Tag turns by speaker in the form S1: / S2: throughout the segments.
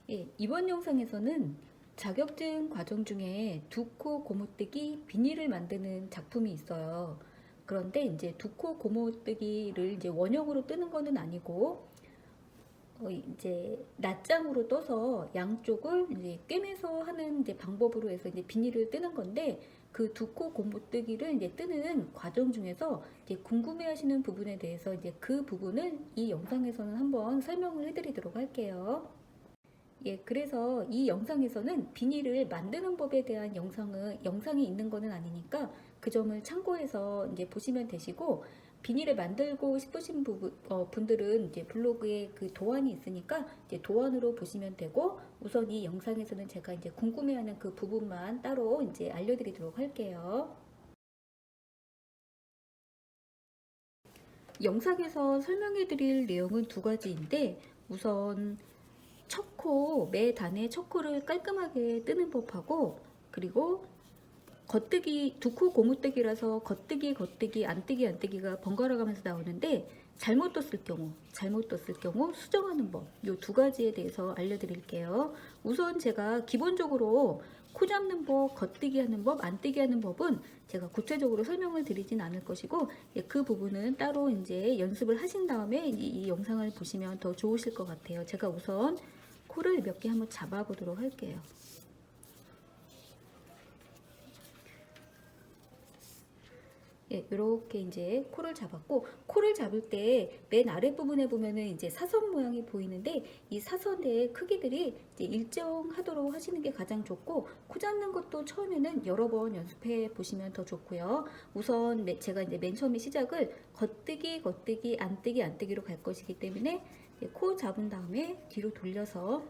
S1: 예, 이번 영상에서는 자격증 과정 중에 두 코 고무뜨기 비닐을 만드는 작품이 있어요. 그런데 이제 두 코 고무뜨기를 이제 원형으로 뜨는 거는 아니고 이제 낱장으로 떠서 양쪽을 이제 꿰매서 하는 이제 방법으로 해서 이제 비닐을 뜨는 건데, 그 두 코 고무뜨기를 이제 뜨는 과정 중에서 이제 궁금해하시는 부분에 대해서 이제 그 부분을 이 영상에서는 한번 설명을 해드리도록 할게요. 예, 그래서 이 영상에서는 비닐을 만드는 법에 대한 영상이 있는 거는 아니니까 그 점을 참고해서 이제 보시면 되시고, 비닐을 만들고 싶으신 분들은 이제 블로그에 그 도안이 있으니까 이제 도안으로 보시면 되고, 우선 이 영상에서는 제가 이제 궁금해하는 그 부분만 따로 이제 알려드리도록 할게요. 영상에서 설명해 드릴 내용은 두 가지인데, 우선 첫 코, 매 단에 첫 코를 깔끔하게 뜨는 법하고, 그리고 겉뜨기, 두 코 고무뜨기라서 겉뜨기, 안뜨기가 번갈아 가면서 나오는데, 잘못 떴을 경우 수정하는 법, 이 두 가지에 대해서 알려드릴게요. 우선 제가 기본적으로 코 잡는 법, 겉뜨기 하는 법, 안뜨기 하는 법은 제가 구체적으로 설명을 드리진 않을 것이고, 예, 그 부분은 따로 이제 연습을 하신 다음에 이 영상을 보시면 더 좋으실 것 같아요. 제가 우선 코를 몇 개 한번 잡아 보도록 할게요. 예, 이렇게 이제 코를 잡았고, 코를 잡을 때 맨 아랫부분에 보면은 이제 사선 모양이 보이는데, 이 사선의 크기들이 이제 일정하도록 하시는 게 가장 좋고, 코 잡는 것도 처음에는 여러 번 연습해 보시면 더 좋고요. 우선 제가 이제 맨 처음에 시작을 겉뜨기, 안뜨기로 갈 것이기 때문에 코 잡은 다음에 뒤로 돌려서,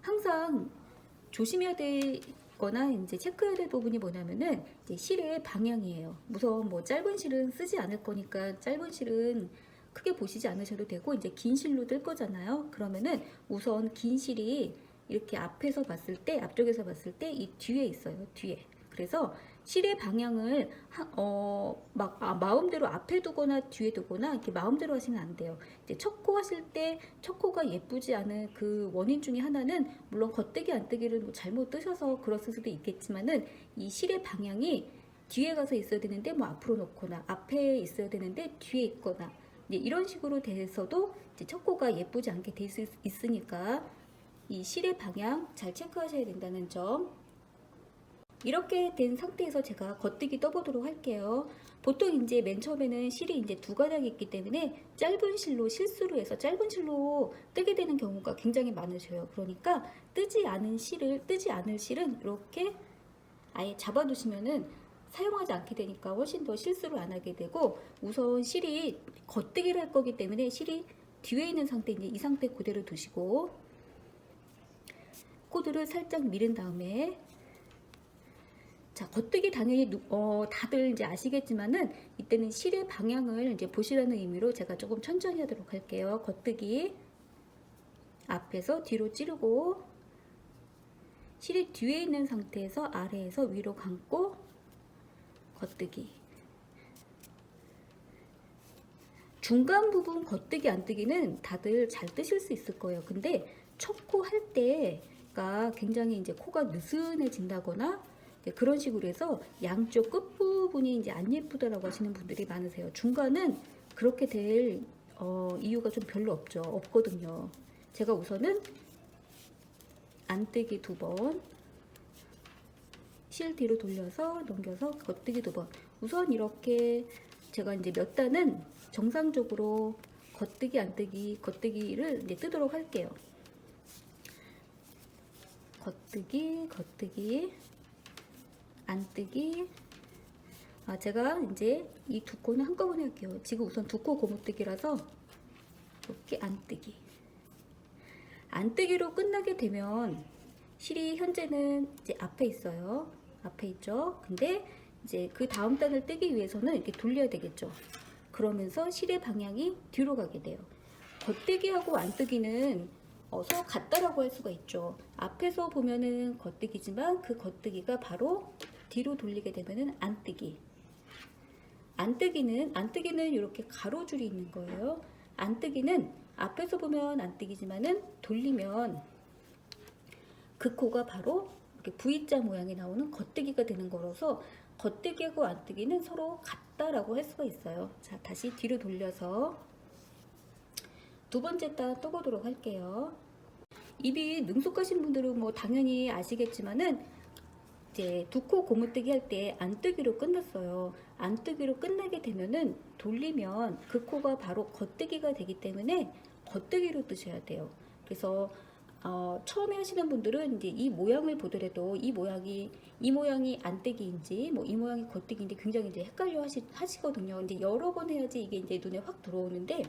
S1: 항상 조심해야 되거나 이제 체크해야 될 부분이 뭐냐면은 이제 실의 방향이에요. 우선 뭐 짧은 실은 쓰지 않을 거니까 짧은 실은 크게 보시지 않으셔도 되고, 이제 긴 실로 뜰 거잖아요. 그러면은 우선 긴 실이 이렇게 앞쪽에서 봤을 때 이 뒤에 있어요. 뒤에. 그래서 실의 방향을 마음대로 앞에 두거나 뒤에 두거나 이렇게 마음대로 하시면 안 돼요. 이제 첫 코 하실 때 첫 코가 예쁘지 않은 그 원인 중에 하나는, 물론 겉뜨기 안뜨기를 뭐 잘못 뜨셔서 그랬을 수도 있겠지만은, 이 실의 방향이 뒤에 가서 있어야 되는데 뭐 앞으로 놓거나, 앞에 있어야 되는데 뒤에 있거나, 이제 이런 식으로 돼서도 이제 첫 코가 예쁘지 않게 될 수 있으니까 이 실의 방향 잘 체크하셔야 된다는 점. 이렇게 된 상태에서 제가 겉뜨기 떠보도록 할게요. 보통 이제 맨 처음에는 실이 이제 두 가닥이 있기 때문에 실수로 해서 짧은 실로 뜨게 되는 경우가 굉장히 많으셔요. 그러니까 뜨지 않을 실은 이렇게 아예 잡아두시면은 사용하지 않게 되니까 훨씬 더 실수를 안 하게 되고, 우선 실이 겉뜨기를 할 거기 때문에 실이 뒤에 있는 상태, 이제 이 상태 그대로 두시고, 코드를 살짝 밀은 다음에, 자, 겉뜨기 당연히 다들 이제 아시겠지만은, 이때는 실의 방향을 이제 보시라는 의미로 제가 조금 천천히 하도록 할게요. 겉뜨기 앞에서 뒤로 찌르고, 실이 뒤에 있는 상태에서 아래에서 위로 감고 겉뜨기. 중간 부분 겉뜨기 안뜨기는 다들 잘 뜨실 수 있을 거예요. 근데 첫 코 할 때가 굉장히 이제 코가 느슨해진다거나 그런 식으로 해서 양쪽 끝부분이 이제 안 예쁘다라고 하시는 분들이 많으세요. 중간은 그렇게 될 이유가 좀 별로 없거든요. 제가 우선은 안뜨기 2번, 실 뒤로 돌려서 넘겨서 겉뜨기 2번. 우선 이렇게 제가 이제 몇 단은 정상적으로 겉뜨기를 이제 뜨도록 할게요. 겉뜨기, 안뜨기. 제가 이제 이 두 코는 한꺼번에 할게요. 지금 우선 두 코 고무뜨기라서 이렇게 안뜨기로 끝나게 되면, 실이 현재는 이제 앞에 있어요. 앞에 있죠. 근데 이제 그 다음 단을 뜨기 위해서는 이렇게 돌려야 되겠죠. 그러면서 실의 방향이 뒤로 가게 돼요. 겉뜨기하고 안뜨기는 서로 같다라고 할 수가 있죠. 앞에서 보면은 겉뜨기지만 그 겉뜨기가 바로 뒤로 돌리게 되면은 안뜨기는 이렇게 가로줄이 있는 거예요. 안뜨기는 앞에서 보면 안뜨기지만은 돌리면 그 코가 바로 이렇게 V자 모양이 나오는 겉뜨기가 되는 거라서 겉뜨기하고 안뜨기는 서로 같다라고 할 수가 있어요. 자, 다시 뒤로 돌려서 두 번째 단 떠보도록 할게요. 입이 능숙하신 분들은 뭐 당연히 아시겠지만은 이제 두 코 고무뜨기 할 때 안뜨기로 끝났어요. 안뜨기로 끝나게 되면은 돌리면 그 코가 바로 겉뜨기가 되기 때문에 겉뜨기로 뜨셔야 돼요. 그래서 처음에 하시는 분들은 이제 이 모양을 보더라도 이 모양이 안뜨기인지 뭐 이 모양이 겉뜨기인지 굉장히 이제 헷갈려 하시거든요. 이제 여러 번 해야지 이게 이제 눈에 확 들어오는데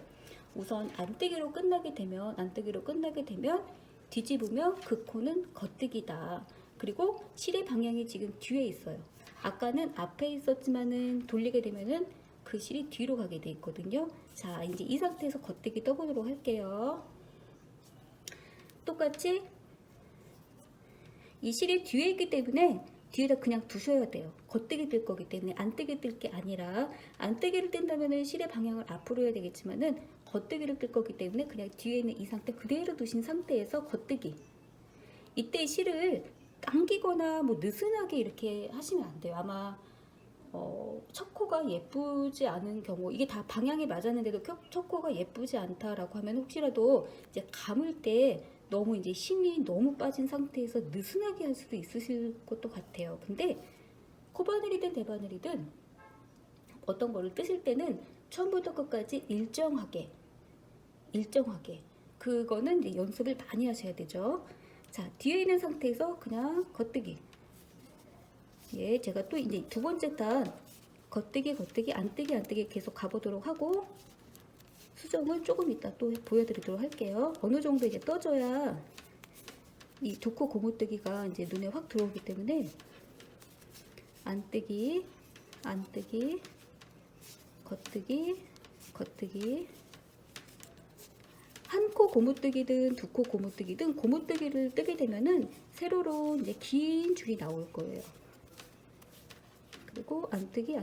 S1: 우선 안뜨기로 끝나게 되면 뒤집으면 그 코는 겉뜨기다. 그리고 실의 방향이 지금 뒤에 있어요. 아까는 앞에 있었지만은 돌리게 되면은 그 실이 뒤로 가게 돼 있거든요. 자, 이제 이 상태에서 겉뜨기 떠보도록 할게요. 똑같이 이 실이 뒤에 있기 때문에 뒤에다 그냥 두셔야 돼요. 겉뜨기 뜰 거기 때문에 안뜨기 뜰 게 아니라 안뜨기를 뜬다면은 실의 방향을 앞으로 해야 되겠지만은 겉뜨기를 뜰 거기 때문에 그냥 뒤에 있는 이 상태 그대로 두신 상태에서 겉뜨기. 이때 실을 당기거나 뭐 느슨하게 이렇게 하시면 안 돼요. 아마 첫 코가 예쁘지 않은 경우, 이게 다 방향이 맞았는데도 첫 코가 예쁘지 않다라고 하면 혹시라도 이제 감을 때 너무 이제 힘이 너무 빠진 상태에서 느슨하게 할 수도 있으실 것도 같아요. 근데 코바늘이든 대바늘이든 어떤 거를 뜨실 때는 처음부터 끝까지 일정하게 그거는 이제 연습을 많이 하셔야 되죠. 자, 뒤에 있는 상태에서 그냥 겉뜨기. 예, 제가 또 이제 두 번째 단 겉뜨기 안뜨기 계속 가보도록 하고 수정을 조금 이따 또 보여드리도록 할게요. 어느 정도 이제 떠줘야 이 두 코 고무뜨기가 이제 눈에 확 들어오기 때문에 안뜨기 겉뜨기 한 코 고무뜨기든 두 코 고무뜨기든 고무뜨기를 뜨게 되면은 세로로 이제 긴 줄이 나올 거예요. 그리고 안뜨기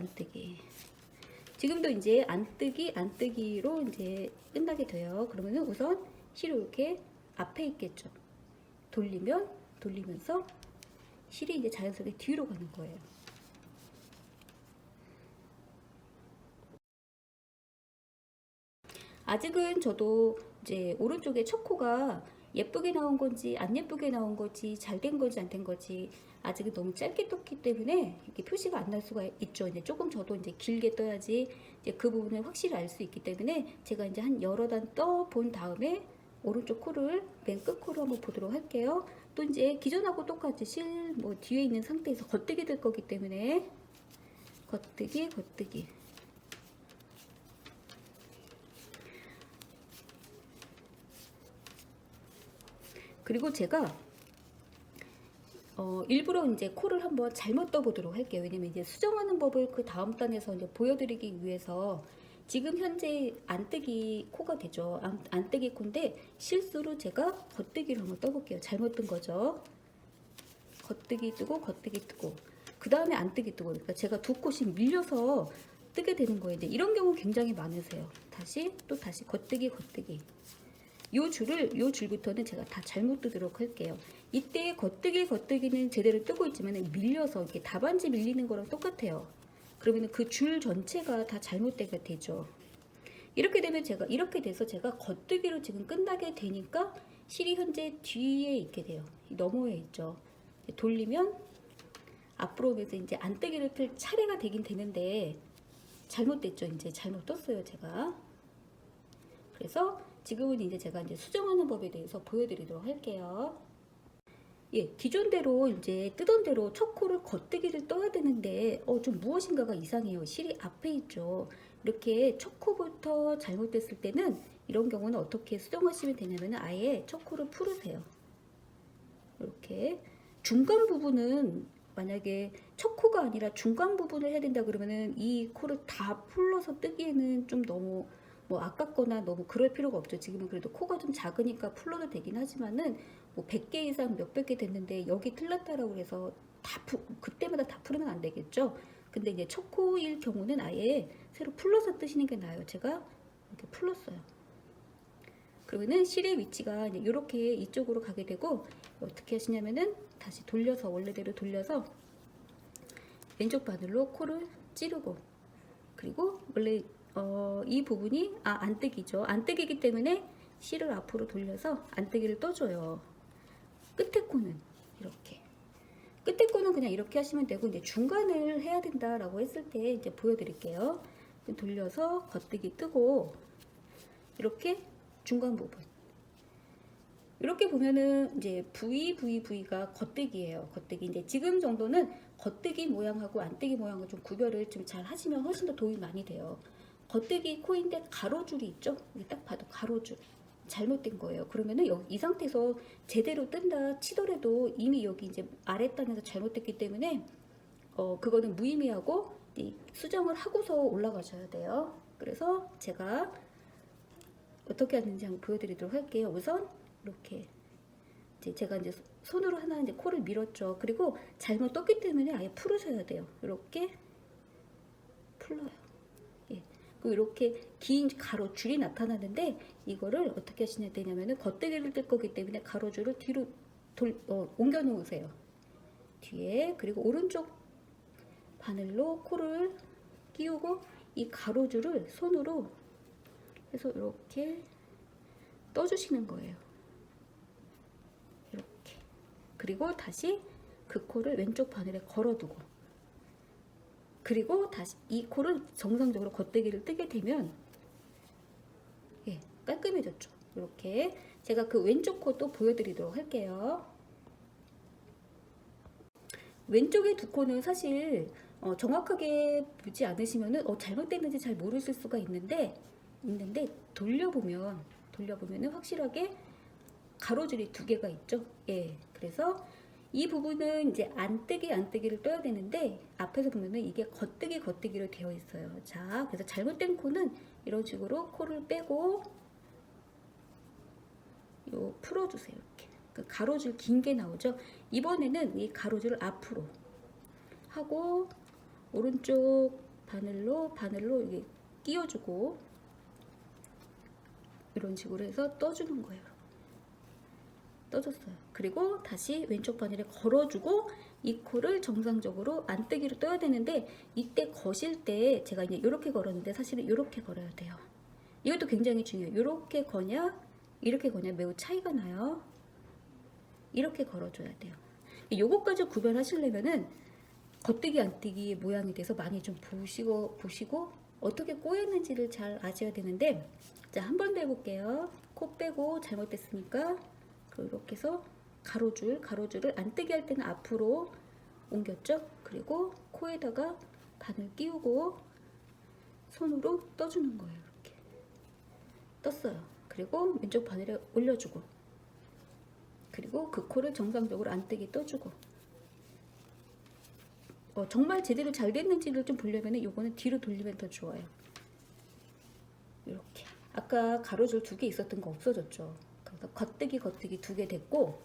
S1: 지금도 이제 안뜨기로 이제 끝나게 돼요. 그러면은 우선 실이 이렇게 앞에 있겠죠. 돌리면서 실이 이제 자연스럽게 뒤로 가는 거예요. 아직은 저도 이제 오른쪽에 첫 코가 예쁘게 나온 건지 안 예쁘게 나온 건지 잘 된 건지 안 된 건지 아직은 너무 짧게 떴기 때문에 이게 표시가 안 날 수가 있죠. 이제 조금 저도 이제 길게 떠야지 이제 그 부분을 확실히 알 수 있기 때문에 제가 이제 한 여러 단 떠 본 다음에 오른쪽 코를 맨 끝 코로 한번 보도록 할게요. 또 이제 기존하고 똑같이 실 뭐 뒤에 있는 상태에서 겉뜨기 될 거기 때문에 겉뜨기 그리고 제가 일부러 이제 코를 한번 잘못 떠보도록 할게요. 왜냐면 이제 수정하는 법을 그 다음 단에서 이제 보여드리기 위해서 지금 현재 안뜨기 코가 되죠. 안뜨기 코인데 실수로 제가 겉뜨기를 한번 떠볼게요. 잘못 뜬 거죠. 겉뜨기 뜨고 그 다음에 안뜨기 뜨고 그러니까 제가 두 코씩 밀려서 뜨게 되는 거예요. 이제 이런 경우 굉장히 많으세요. 다시 겉뜨기 요 줄부터는 제가 다 잘못 뜨도록 할게요. 이때 겉뜨기는 제대로 뜨고 있지만 밀려서 이렇게 답안지 밀리는 거랑 똑같아요. 그러면 그 줄 전체가 다 잘못되게 되죠. 이렇게 돼서 제가 겉뜨기로 지금 끝나게 되니까 실이 현재 뒤에 있게 돼요. 너머에 있죠. 돌리면 앞으로 오면서 이제 안뜨기를 틀 차례가 되긴 되는데 잘못됐죠. 이제 잘못 떴어요, 제가. 그래서 지금은 이제 제가 이제 수정하는 법에 대해서 보여드리도록 할게요. 예, 기존대로 이제 뜨던 대로 첫 코를 겉뜨기를 떠야 되는데 좀 무엇인가가 이상해요. 실이 앞에 있죠. 이렇게 첫 코부터 잘못됐을 때는 이런 경우는 어떻게 수정하시면 되냐면 아예 첫 코를 풀으세요. 이렇게 중간 부분은 만약에 첫 코가 아니라 중간 부분을 해야 된다 그러면은 이 코를 다 풀러서 뜨기에는 좀 너무 뭐 아깝거나 너무 그럴 필요가 없죠. 지금은 그래도 코가 좀 작으니까 풀러도 되긴 하지만은 뭐 100개 이상 몇백 개 됐는데 여기 틀렸다라고 해서 그때마다 다 풀으면 안 되겠죠. 근데 이제 첫 코일 경우는 아예 새로 풀러서 뜨시는 게 나아요. 제가 이렇게 풀렀어요. 그러면은 실의 위치가 이렇게 이쪽으로 가게 되고, 어떻게 하시냐면은 다시 돌려서, 원래대로 돌려서 왼쪽 바늘로 코를 찌르고, 그리고 원래 이 부분이 안뜨기죠. 안뜨기이기 때문에 실을 앞으로 돌려서 안뜨기를 떠줘요. 끝에 코는 이렇게. 끝에 코는 그냥 이렇게 하시면 되고, 이제 중간을 해야 된다라고 했을 때 이제 보여드릴게요. 돌려서 겉뜨기 뜨고, 이렇게 중간 부분. 이렇게 보면은 이제 V가 겉뜨기예요. 겉뜨기. 이제 지금 정도는 겉뜨기 모양하고 안뜨기 모양을 좀 구별을 좀 잘 하시면 훨씬 더 도움이 많이 돼요. 겉뜨기 코인데 가로줄이 있죠? 여기 딱 봐도 가로줄. 잘못된 거예요. 그러면은 여기 이 상태에서 제대로 뜬다 치더라도 이미 여기 이제 아랫단에서 잘못됐기 때문에 그거는 무의미하고 수정을 하고서 올라가셔야 돼요. 그래서 제가 어떻게 하는지 한번 보여드리도록 할게요. 우선 이렇게 제가 이제 손으로 하나 이제 코를 밀었죠. 그리고 잘못 떴기 때문에 아예 풀으셔야 돼요. 이렇게 풀러요. 예. 그리고 이렇게 긴 가로줄이 나타나는데 이거를 어떻게 하시냐 되냐면은 겉뜨기를 뜰 거기 때문에 가로줄을 뒤로 옮겨 놓으세요. 뒤에. 그리고 오른쪽 바늘로 코를 끼우고 이 가로줄을 손으로 해서 이렇게 떠주시는 거예요. 이렇게. 그리고 다시 그 코를 왼쪽 바늘에 걸어두고, 그리고 다시 이 코를 정상적으로 겉뜨기를 뜨게 되면 깔끔해졌죠. 이렇게 제가 그 왼쪽 코도 보여드리도록 할게요. 왼쪽의 두 코는 사실 정확하게 보지 않으시면은 잘못됐는지 잘 모르실 수가 있는데 돌려보면은 확실하게 가로줄이 두 개가 있죠. 예. 그래서 이 부분은 이제 안뜨기를 떠야 되는데 앞에서 보면은 이게 겉뜨기로 되어 있어요. 자, 그래서 잘못된 코는 이런 식으로 코를 빼고 풀어주세요. 이렇게. 그 가로줄 긴 게 나오죠. 이번에는 이 가로줄을 앞으로 하고 오른쪽 바늘로 이게 끼워주고 이런 식으로 해서 떠주는 거예요. 떠줬어요. 그리고 다시 왼쪽 바늘에 걸어주고 이 코를 정상적으로 안뜨기로 떠야 되는데 이때 거실 때 제가 이제 이렇게 걸었는데 사실은 이렇게 걸어야 돼요. 이것도 굉장히 중요해요. 이렇게 거냐 이렇게 거냐 매우 차이가 나요. 이렇게 걸어줘야 돼요. 요거까지 구별하시려면은 겉뜨기 안뜨기 모양에 대해서 많이 좀 보시고 어떻게 꼬였는지를 잘 아셔야 되는데, 자, 한 번 더 해볼게요. 코 빼고 잘못됐으니까 이렇게 해서 가로줄을 안뜨기 할 때는 앞으로 옮겼죠. 그리고 코에다가 바늘 끼우고 손으로 떠주는 거예요. 이렇게 떴어요. 그리고 왼쪽 바늘에 올려주고, 그리고 그 코를 정상적으로 안뜨기 떠주고, 정말 제대로 잘 됐는지를 좀 보려면 요거는 뒤로 돌리면 더 좋아요. 이렇게. 아까 가로줄 두 개 있었던 거 없어졌죠. 그래서 겉뜨기 두 개 됐고,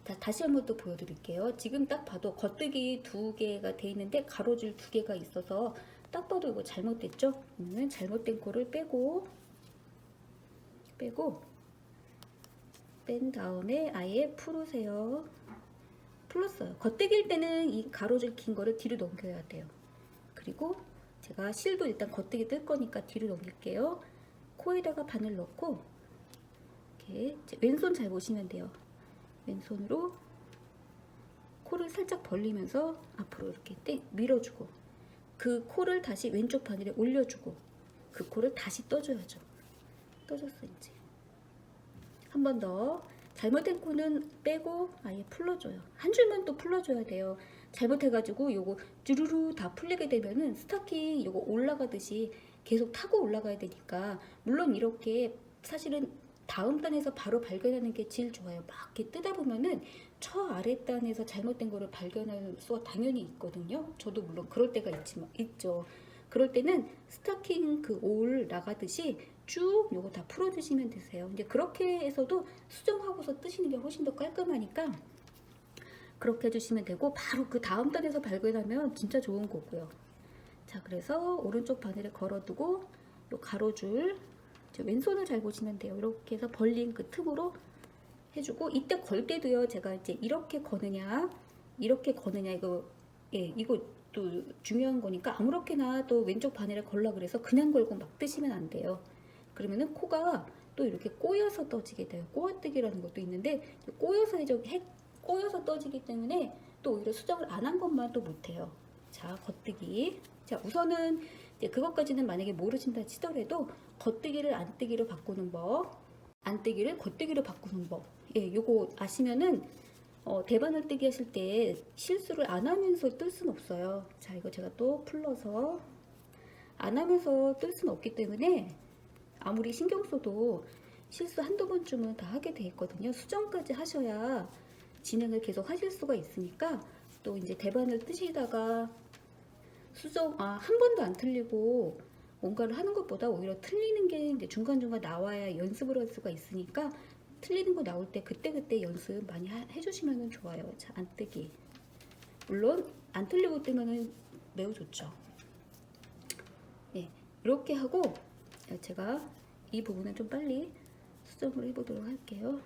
S1: 자, 다시 한번 또 보여드릴게요. 지금 딱 봐도 겉뜨기 두 개가 돼 있는데 가로줄 두 개가 있어서 딱 봐도 이거 잘못됐죠? 그러면 잘못된 코를 빼고 뺀 다음에 아예 풀으세요. 풀었어요. 겉뜨기일 때는 이 가로줄 긴 거를 뒤로 넘겨야 돼요. 그리고 제가 실도 일단 겉뜨기 뜰 거니까 뒤로 넘길게요. 코에다가 바늘 넣고 이렇게 왼손 잘 보시면 돼요. 왼손으로 코를 살짝 벌리면서 앞으로 이렇게 밀어주고, 그 코를 다시 왼쪽 바늘에 올려주고 그 코를 다시 떠줘야죠. 떠줬어. 이제 한 번 더. 잘못된 코는 빼고 아예 풀러줘요. 한 줄만 또 풀러줘야 돼요. 잘못해가지고 요거 주르르 다 풀리게 되면은 스타킹 요거 올라가듯이 계속 타고 올라가야 되니까, 물론 이렇게 사실은 다음 단에서 바로 발견하는 게 제일 좋아요. 막 이렇게 뜨다 보면은 처 아래 단에서 잘못된 거를 발견할 수가 당연히 있거든요. 저도 물론 그럴 때가 있죠. 그럴 때는 스타킹 그 올 나가듯이 쭉 요거 다 풀어주시면 되세요. 이제 그렇게 해서도 수정하고서 뜨시는 게 훨씬 더 깔끔하니까 그렇게 해주시면 되고, 바로 그 다음 단에서 발견하면 진짜 좋은 거고요. 자, 그래서 오른쪽 바늘에 걸어두고 요 가로줄 저 왼손을 잘 보시면 돼요. 이렇게 해서 벌린 그 틈으로 해주고, 이때 걸 때도요, 제가 이제 이렇게 거느냐 이거, 예, 이거 또 중요한 거니까 아무렇게나 또 왼쪽 바늘에 걸라 그래서 그냥 걸고 막 뜨시면 안 돼요. 그러면은 코가 또 이렇게 꼬여서 떠지게 돼요. 꼬아뜨기라는 것도 있는데 꼬여서 떠지기 때문에 또 오히려 수정을 안 한 것만 또 못해요. 자, 겉뜨기. 자, 우선은 이제 그것까지는 만약에 모르신다 치더라도 겉뜨기를 안뜨기로 바꾸는 법, 안뜨기를 겉뜨기로 바꾸는 법. 예, 요거 아시면은 대바늘 뜨기 하실 때 실수를 안 하면서 뜰 수는 없어요. 자, 이거 제가 또 풀러서 안 하면서 뜰 수는 없기 때문에 아무리 신경 써도 실수 한두 번쯤은 다 하게 돼 있거든요. 수정까지 하셔야 진행을 계속 하실 수가 있으니까, 또 이제 대바늘 뜨시다가 한 번도 안 틀리고 뭔가를 하는 것보다 오히려 틀리는 게 이제 중간중간 나와야 연습을 할 수가 있으니까, 틀리는 거 나올 때 그때그때 연습 많이 해주시면 좋아요. 자, 안뜨기. 물론 안 틀리고 뜨면은 매우 좋죠. 네, 이렇게 하고 제가 이 부분은 좀 빨리 수정을 해보도록 할게요.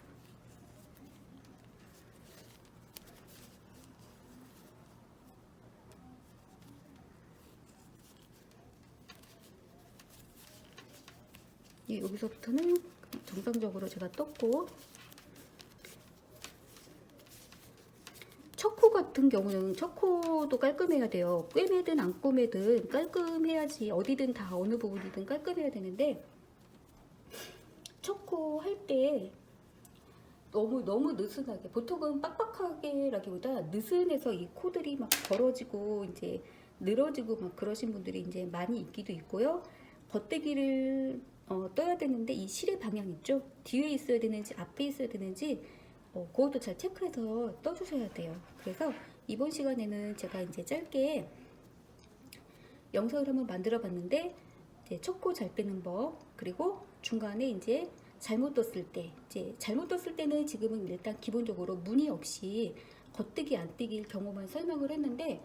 S1: 예, 여기서부터는 정상적으로 제가 떴고, 첫 코 같은 경우는 첫 코도 깔끔해야 돼요. 꿰매든 안 꿰매든 깔끔해야지, 어디든 다 어느 부분이든 깔끔해야 되는데, 첫 코 할 때 너무 느슨하게, 보통은 빡빡하게라기보다 느슨해서 이 코들이 막 벌어지고 이제 늘어지고 막 그러신 분들이 이제 많이 있기도 있고요. 겉대기를 떠야 되는데 이 실의 방향 있죠? 뒤에 있어야 되는지 앞에 있어야 되는지 그것도 잘 체크해서 떠주셔야 돼요. 그래서 이번 시간에는 제가 이제 짧게 영상을 한번 만들어 봤는데, 이제 첫 코 잘 뜨는 법, 그리고 중간에 이제 잘못 떴을 때는 지금은 일단 기본적으로 무늬 없이 겉뜨기 안뜨기 경우만 설명을 했는데,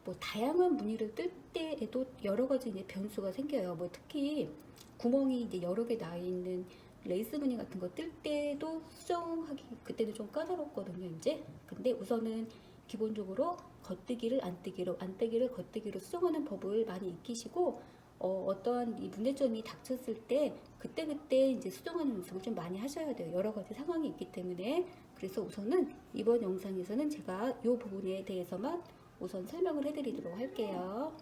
S1: 뭐 다양한 무늬를 뜰 때에도 여러 가지 이제 변수가 생겨요. 뭐 특히 구멍이 이제 여러 개 나 있는 레이스 무늬 같은 거 뜰 때도 수정하기 그때는 좀 까다롭거든요. 이제 근데 우선은 기본적으로 겉뜨기를 안뜨기로, 안뜨기를 겉뜨기로 수정하는 법을 많이 익히시고, 어떠한 이 문제점이 닥쳤을 때 그때그때 이제 수정하는 연습을 좀 많이 하셔야 돼요. 여러 가지 상황이 있기 때문에. 그래서 우선은 이번 영상에서는 제가 이 부분에 대해서만 우선 설명을 해드리도록 할게요.